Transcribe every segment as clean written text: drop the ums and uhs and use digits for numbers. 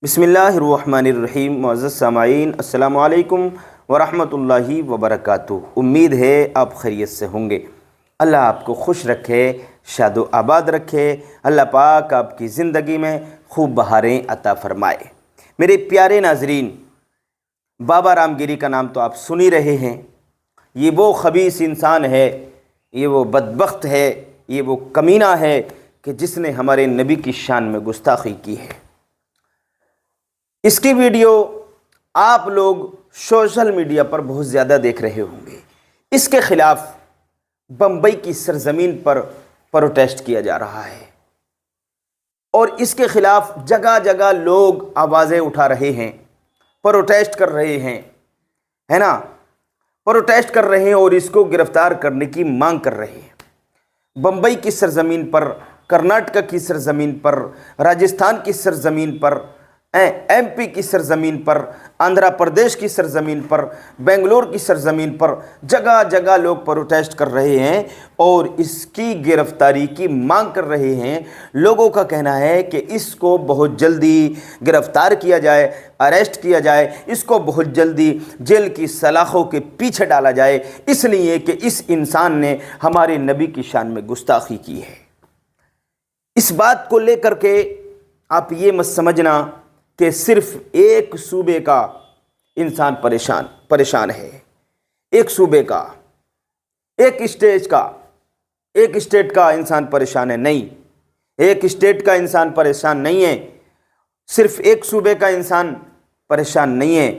बिस्मिल्लाहिर्रहमानिर्रहीम। मुअज़्ज़ज़ सामाईन, अस्सलामु अलैकुम वरहमतुल्लाहि वबरकातुहू। उम्मीद है आप खैरियत से होंगे। अल्लाह आपको खुश रखे, शादो आबाद रखे। अल्लाह पाक आपकी ज़िंदगी में खूब बहारें अता फ़रमाए। मेरे प्यारे नाज़रीन, बाबा रामगिरी का नाम तो आप सुन ही रहे हैं। ये वो खबीस इंसान है, ये वो बदबख्त है, ये वो कमीना है कि जिसने हमारे नबी की शान में गुस्ताखी की है। इसकी वीडियो आप लोग सोशल मीडिया पर बहुत ज़्यादा देख रहे होंगे। इसके ख़िलाफ़ बम्बई की सरज़मीन पर प्रोटेस्ट किया जा रहा है और इसके ख़िलाफ़ जगह जगह लोग आवाज़ें उठा रहे हैं, प्रोटेस्ट कर रहे हैं, है ना, प्रोटेस्ट कर रहे हैं और इसको गिरफ़्तार करने की मांग कर रहे हैं। बम्बई की सरज़मीन पर, कर्नाटक की सरज़मीन पर, राजस्थान की सरज़मीन पर, एमपी की सरज़मीन पर, आंध्र प्रदेश की सरज़मीन पर, बेंगलोर की सरज़मीन पर जगह जगह लोग प्रोटेस्ट कर रहे हैं और इसकी गिरफ़्तारी की मांग कर रहे हैं। लोगों का कहना है कि इसको बहुत जल्दी गिरफ़्तार किया जाए, अरेस्ट किया जाए, इसको बहुत जल्दी जेल की सलाखों के पीछे डाला जाए, इसलिए कि इस इंसान ने हमारे नबी की शान में गुस्ताखी की है। इस बात को लेकर के आप ये मत समझना कि सिर्फ एक सूबे का इंसान परेशान है, एक सूबे का, एक स्टेट का इंसान परेशान है। नहीं, एक स्टेट का इंसान परेशान नहीं है, सिर्फ एक सूबे का इंसान परेशान नहीं है,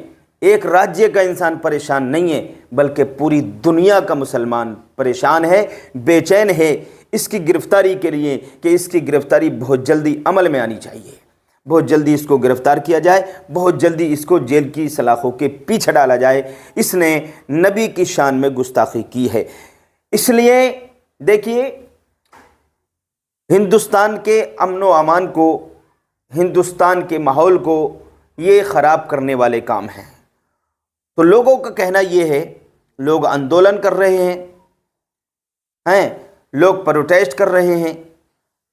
एक राज्य का इंसान परेशान नहीं है, बल्कि पूरी दुनिया का मुसलमान परेशान है, बेचैन है इसकी गिरफ़्तारी के लिए कि इसकी गिरफ़्तारी बहुत जल्दी अमल में आनी चाहिए, बहुत जल्दी इसको गिरफ़्तार किया जाए, बहुत जल्दी इसको जेल की सलाखों के पीछे डाला जाए। इसने नबी की शान में गुस्ताखी की है। इसलिए देखिए, हिंदुस्तान के अमन व अमान को, हिंदुस्तान के माहौल को ये ख़राब करने वाले काम हैं। तो लोगों का कहना ये है, लोग आंदोलन कर रहे हैं, लोग प्रोटेस्ट कर रहे हैं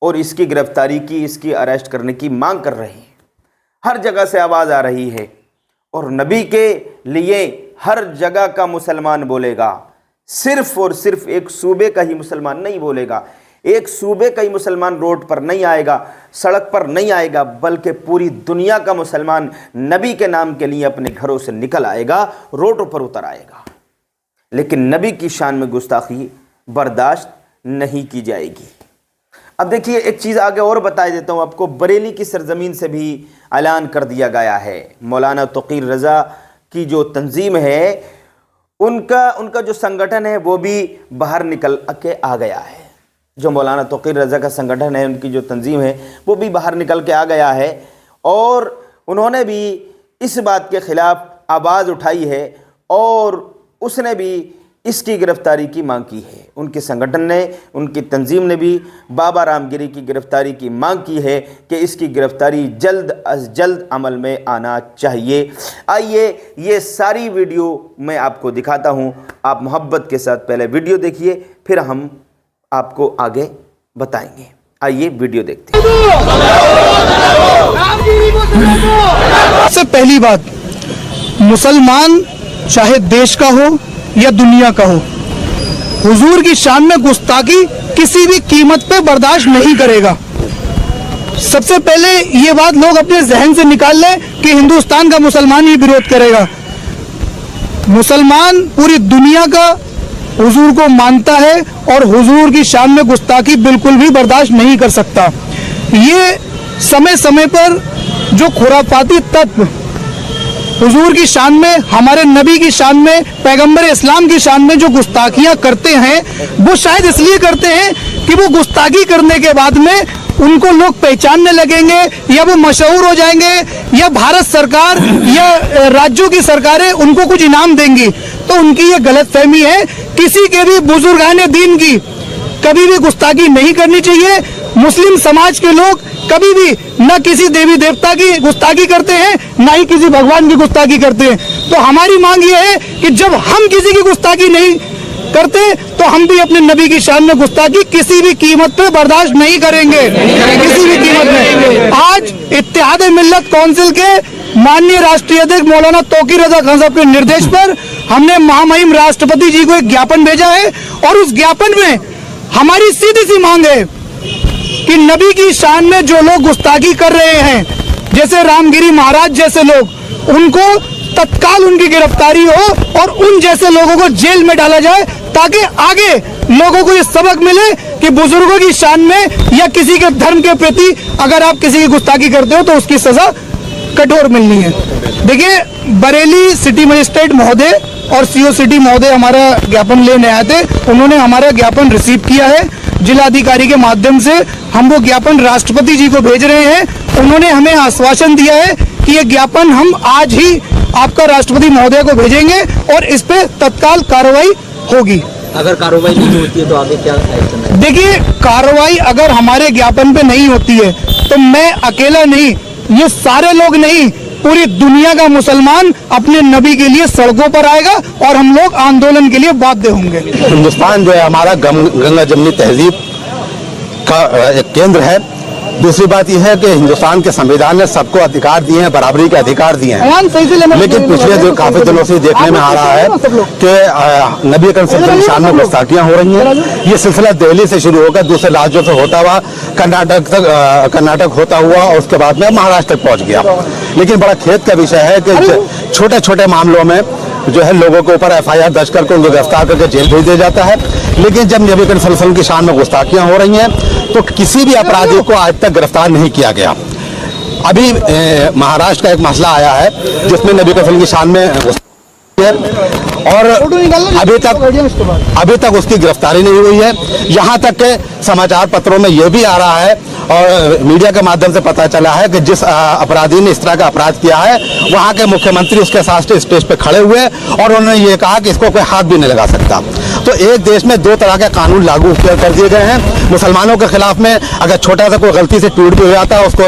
और इसकी गिरफ़्तारी की, इसकी अरेस्ट करने की मांग कर रहे हैं। हर जगह से आवाज़ आ रही है और नबी के लिए हर जगह का मुसलमान बोलेगा, सिर्फ़ और सिर्फ एक सूबे का ही मुसलमान नहीं बोलेगा। एक सूबे का ही मुसलमान रोड पर नहीं आएगा, सड़क पर नहीं आएगा, बल्कि पूरी दुनिया का मुसलमान नबी के नाम के लिए अपने घरों से निकल आएगा, रोडों पर उतर आएगा। लेकिन नबी की शान में गुस्ताखी बर्दाश्त नहीं की जाएगी। अब देखिए, एक चीज़ आगे और बता देता हूँ आपको। बरेली की सरज़मीन से भी ऐलान कर दिया गया है। मौलाना तोक़ीर रज़ा की जो तंजीम है, उनका जो संगठन है वो भी बाहर निकल के आ गया है। जो मौलाना तोक़ीर रज़ा का संगठन है, उनकी जो तंजीम है वो भी बाहर निकल के आ गया है और उन्होंने भी इस बात के ख़िलाफ़ आवाज़ उठाई है और उसने भी इसकी गिरफ़्तारी की मांग की है। उनके संगठन ने, उनकी तंजीम ने भी बाबा रामगिरी की गिरफ़्तारी की मांग की है कि इसकी गिरफ़्तारी जल्द अज जल्द अमल में आना चाहिए। आइए ये सारी वीडियो मैं आपको दिखाता हूँ। आप मोहब्बत के साथ पहले वीडियो देखिए, फिर हम आपको आगे बताएंगे। आइए वीडियो देखते हैं। सबसे पहली बात, मुसलमान चाहे देश का हो या दुनिया का हो, हुजूर की शान में गुस्ताखी किसी भी कीमत पे बर्दाश्त नहीं करेगा। सबसे पहले ये बात लोग अपने जहन से निकाल लें कि हिंदुस्तान का मुसलमान ही विरोध करेगा। मुसलमान पूरी दुनिया का हुजूर को मानता है और हुजूर की शान में गुस्ताखी बिल्कुल भी बर्दाश्त नहीं कर सकता। ये समय समय पर जो खुराफाती तत्व हुजूर की शान में, हमारे नबी की शान में, पैगंबर इस्लाम की शान में जो गुस्ताखियां करते हैं, वो शायद इसलिए करते हैं कि वो गुस्ताखी करने के बाद में उनको लोग पहचानने लगेंगे या वो मशहूर हो जाएंगे या भारत सरकार या राज्यों की सरकारें उनको कुछ इनाम देंगी। तो उनकी ये गलतफहमी है। किसी के भी बुजुर्गाने दीन की कभी भी गुस्ताखी नहीं करनी चाहिए। मुस्लिम समाज के लोग कभी भी न किसी देवी देवता की गुस्ताखी करते हैं, ना ही किसी भगवान की गुस्ताखी करते हैं। तो हमारी मांग ये है कि जब हम किसी की गुस्ताखी नहीं करते तो हम भी अपने नबी की शान में गुस्ताखी किसी भी कीमत पे बर्दाश्त नहीं करेंगे, किसी भी कीमत में। आज इत्तेहाद मिल्लत काउंसिल के माननीय राष्ट्रीय अध्यक्ष मौलाना तौकीर रजा खान साहब के निर्देश पर हमने महामहिम राष्ट्रपति जी को एक ज्ञापन भेजा है और उस ज्ञापन में हमारी सीधी सी मांग है कि नबी की शान में जो लोग गुस्ताखी कर रहे हैं, जैसे रामगिरी महाराज जैसे लोग, उनको तत्काल उनकी गिरफ्तारी हो और उन जैसे लोगों को जेल में डाला जाए, ताकि आगे लोगों को ये सबक मिले कि बुजुर्गों की शान में या किसी के धर्म के प्रति अगर आप किसी की गुस्ताखी करते हो तो उसकी सजा कठोर मिलनी है। देखिए, बरेली सिटी मजिस्ट्रेट महोदय और सीओ सिटी महोदय हमारा ज्ञापन लेने आए थे, उन्होंने हमारा ज्ञापन रिसीव किया है। जिलाधिकारी के माध्यम से हम वो ज्ञापन राष्ट्रपति जी को भेज रहे हैं। उन्होंने हमें आश्वासन दिया है कि ये ज्ञापन हम आज ही आपका राष्ट्रपति महोदय को भेजेंगे और इस पे तत्काल कार्रवाई होगी। अगर कार्रवाई नहीं होती है तो आगे क्या एक्शन है? देखिए, कार्रवाई अगर हमारे ज्ञापन पे नहीं होती है तो मैं अकेला नहीं, ये सारे लोग नहीं, पूरी दुनिया का मुसलमान अपने नबी के लिए सड़कों पर आएगा और हम लोग आंदोलन के लिए बाध्य होंगे। हिंदुस्तान जो है हमारा गंगा जमनी तहजीब का एक केंद्र है। दूसरी बात यह है कि हिंदुस्तान के संविधान ने सबको अधिकार दिए हैं, बराबरी के अधिकार दिए हैं, लेकिन पिछले काफी दिनों से देखने में आ रहा है कि नबी अकरम सल्लल्लाहु अलैहि वसल्लम में गुस्ताखियां हो रही हैं। ये सिलसिला दिल्ली से शुरू होकर दूसरे राज्यों से होता हुआ कर्नाटक होता हुआ और उसके बाद में महाराष्ट्र तक पहुंच गया। लेकिन बड़ा खेद का विषय है कि छोटे छोटे मामलों में जो है लोगों के ऊपर FIR दर्ज करके उनको गिरफ्तार करके जेल भेज दिया जाता है, लेकिन जब नबी अकरम सल्लल्लाहु अलैहि वसल्लम की शान में गुस्ताखियां हो रही हैं तो किसी भी अपराधी को आज तक गिरफ्तार नहीं किया गया। अभी महाराष्ट्र का एक मसला आया है जिसमें नबी अकरम सल्लल्लाहु अलैहि वसल्लम की शान में और अभी तक उसकी गिरफ्तारी नहीं हुई है। यहाँ तक के समाचार पत्रों में यह भी आ रहा है और मीडिया के माध्यम से पता चला है कि जिस अपराधी ने इस तरह का अपराध किया है वहाँ के मुख्यमंत्री उसके साथ स्टेज पे खड़े हुए और उन्होंने ये कहा कि इसको कोई हाथ भी नहीं लगा सकता। तो एक देश में दो तरह के कानून लागू कर दिए गए हैं। मुसलमानों के खिलाफ में अगर छोटा सा कोई गलती से ट्वीट भी हो जाता है उसको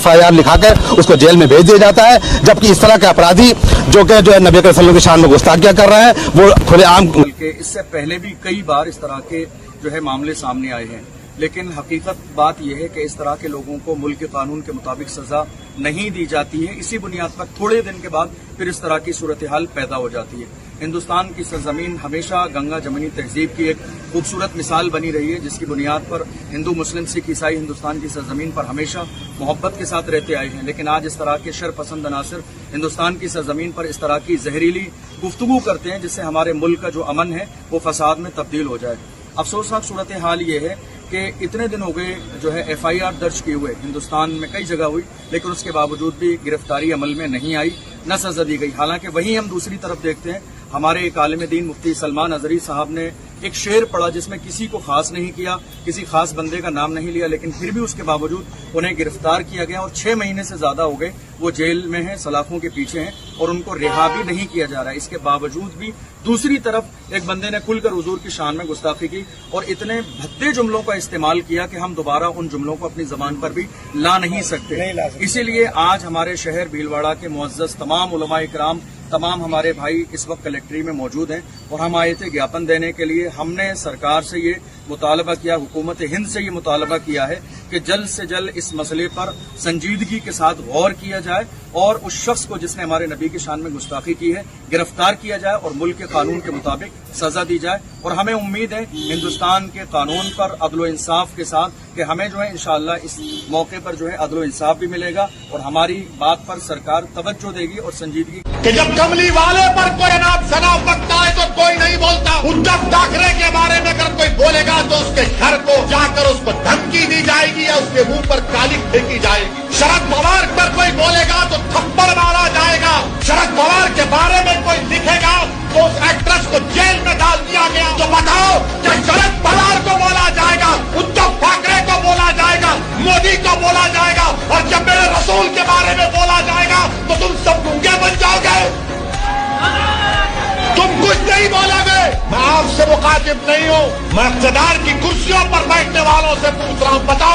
FIR लिखाकर उसको जेल में भेज दिया जाता है, जबकि इस तरह के अपराधी जो है नबी अकरम सल्लल्लाहु अलैहि वसल्लम की शान में गुस्ताखियां कर रहे हैं वो खुलेआम। इससे पहले भी कई बार इस तरह के जो है मामले सामने आए हैं, लेकिन हकीकत बात यह है कि इस तरह के लोगों को मुल्क के कानून के मुताबिक सजा नहीं दी जाती है। इसी बुनियाद पर थोड़े दिन के बाद फिर इस तरह की सूरत हाल पैदा हो जाती है। हिंदुस्तान की सरजमीन हमेशा गंगा जमनी तहजीब की एक खूबसूरत मिसाल बनी रही है, जिसकी बुनियाद पर हिंदू मुस्लिम सिख ईसाई हिंदुस्तान की सरजमीन पर हमेशा मोहब्बत के साथ रहते आए हैं। लेकिन आज इस तरह के शर पसंद अनासर हिंदुस्तान की सरजमीन पर इस तरह की जहरीली गुफ्तगू करते हैं जिससे हमारे मुल्क का जो अमन है वो फसाद में तब्दील हो जाए। अफसोसनाक सूरत हाल ये है कि इतने दिन हो गए जो है FIR दर्ज किए हुए हिंदुस्तान में कई जगह हुई, लेकिन उसके बावजूद भी गिरफ्तारी अमल में नहीं आई, न सजा दी गई। हालांकि वहीं हम दूसरी तरफ देखते हैं, हमारे एक आलिम दीन मुफ्ती सलमान अजहरी साहब ने एक शेर पढ़ा जिसमें किसी को खास नहीं किया, किसी खास बंदे का नाम नहीं लिया, लेकिन फिर भी उसके बावजूद उन्हें गिरफ्तार किया गया और 6 महीने से ज्यादा हो गए वो जेल में हैं, सलाखों के पीछे हैं और उनको रिहा भी नहीं किया जा रहा है। इसके बावजूद भी दूसरी तरफ एक बंदे ने खुलकर हुजूर की शान में गुस्ताखी की और इतने भद्दे जुमलों का इस्तेमाल किया कि हम दोबारा उन जुमलों को अपनी जबान पर भी ला नहीं सकते। इसीलिए आज हमारे शहर भीलवाड़ा के मुअज़्ज़ज़ तमाम उलमा इकराम, तमाम हमारे भाई इस वक्त कलेक्ट्री में मौजूद हैं और हम आए थे ज्ञापन देने के लिए। हमने सरकार से ये मुतालबा किया, हुकूमत हिंद से ये मुतालबा किया है कि जल्द से जल्द इस मसले पर संजीदगी के साथ गौर किया जाए और उस शख्स को जिसने हमारे नबी की शान में गुस्ताखी की है गिरफ्तार किया जाए और मुल्क के कानून के मुताबिक सजा दी जाए। और हमें उम्मीद है हिंदुस्तान के कानून पर अदल इंसाफ के साथ कि हमें जो है इंशाअल्लाह इस मौके पर जो है अदल इंसाफ भी मिलेगा और हमारी बात पर सरकार तवज्जो देगी और संजीदगी। कि जब कमली वाले पर कोई नाम शराब बकता है तो कोई नहीं बोलता। उद्धव ठाकरे के बारे में अगर कोई बोलेगा तो उसके घर को जाकर उसको धमकी दी जाएगी या उसके मुंह पर काली फेंकी जाएगी। शरद पवार पर कोई बोलेगा तो थप्पड़ मारा जाएगा। शरद पवार के बारे में कोई लिखेगा तो उस एक्ट्रेस को जेल में डाल दिया गया। तो बताओ क्या शरद पवार को बोला जाएगा, उद्धव ठाकरे को बोला जाएगा, मोदी को बोला जाएगा और जब मेरे रसूल के बारे में बोला जाएगा तो तुम सब गूंगे बन जाओगे, तुम कुछ नहीं बोलोगे। मैं आपसे मुखातिब नहीं हूँ, मैं इक़्तिदार की कुर्सियों पर बैठने वालों से पूछ रहा हूँ, बताओ